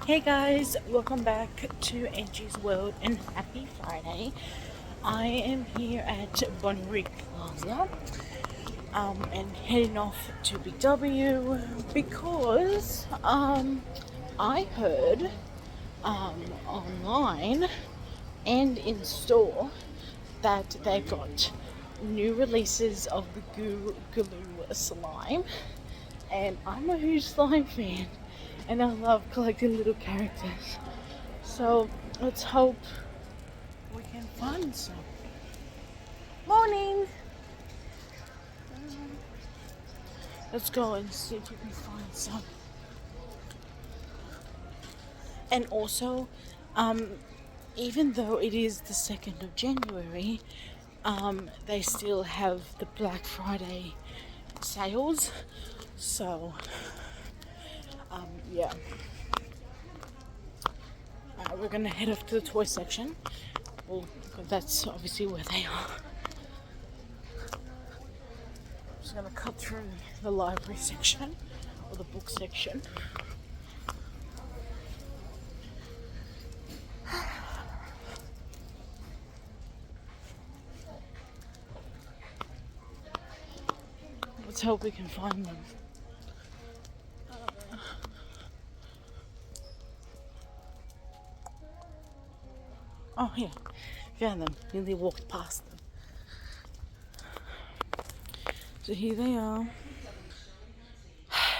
Hey guys, welcome back to Angie's World and happy Friday. I am here at Bonnery Plaza and heading off to BigW because I heard online and in store that they've got new releases of the Gui-Gui slime, and I'm a huge slime fan and I love collecting little characters. So let's hope we can find some. Morning! Let's go and see if we can find some. And also, even though it is the 2nd of January, they still have the Black Friday sales. So, yeah. We're gonna head off to the toy section. Well, that's obviously where they are. I'm just gonna cut through the library section or the book section. Let's hope we can find them. Oh, yeah, found them. Nearly walked past them. So here they are.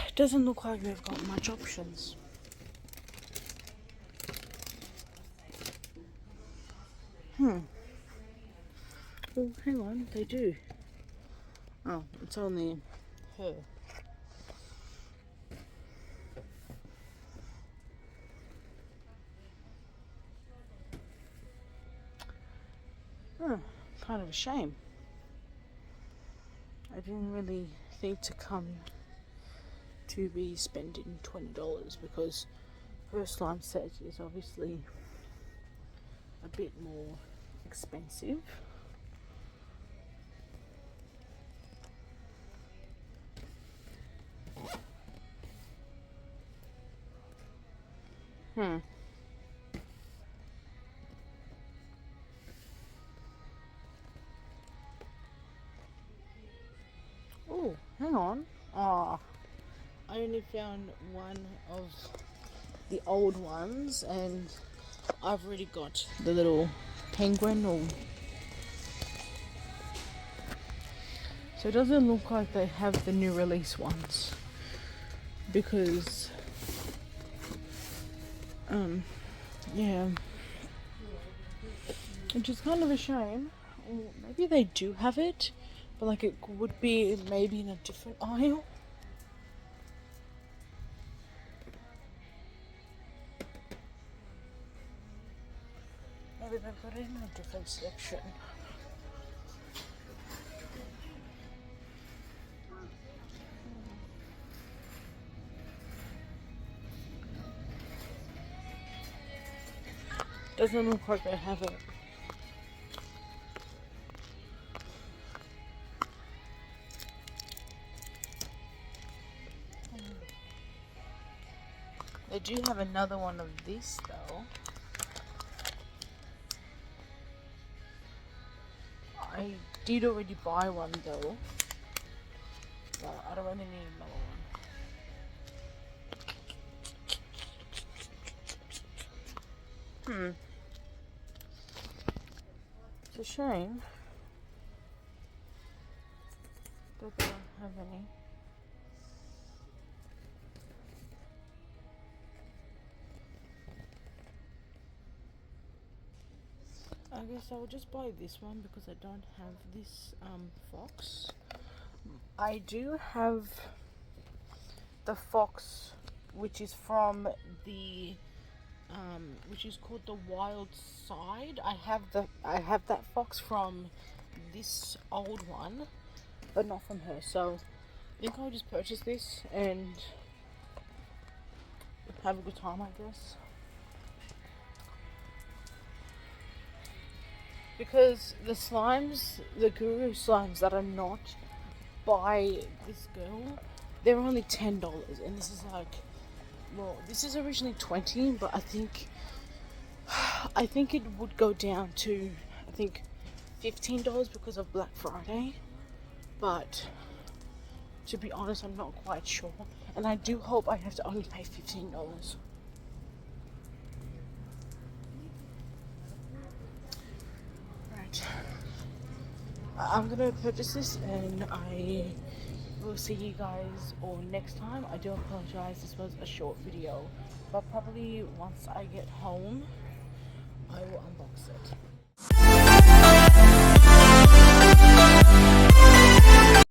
It doesn't look like they've got much options. Oh, hang on, they do. Oh, it's only her. Oh, kind of a shame. I didn't really think to come to be spending $20 because her slime set is obviously a bit more expensive. Oh, hang on. Ah, I only found one of the old ones, and I've already got the little penguin. So it doesn't look like they have the new release ones because, yeah, which is kind of a shame. Or maybe they do have it, but like it would be maybe in a different aisle. Maybe they've got it in a different section. Doesn't look like they have it. They do have another one of this though. I did already buy one though. But I don't really need another one. It's a shame that they don't have any. I guess I will just buy this one because I don't have this fox. I do have the fox, which is from the which is called the Wild Side. I have that fox from this old one, but not from her. So I think I'll just purchase this and have a good time, I guess. Because the slimes, the guru slimes that are not by this girl, they're only $10, and this is like well, this is originally 20, but I think it would go down to, I think, $15 because of Black Friday. But to be honest, I'm not quite sure, and I do hope I have to only pay $15. Right, I'm gonna purchase this, and I will see you guys all next time. I do apologize, this was a short video, but probably once I get home I will unbox it.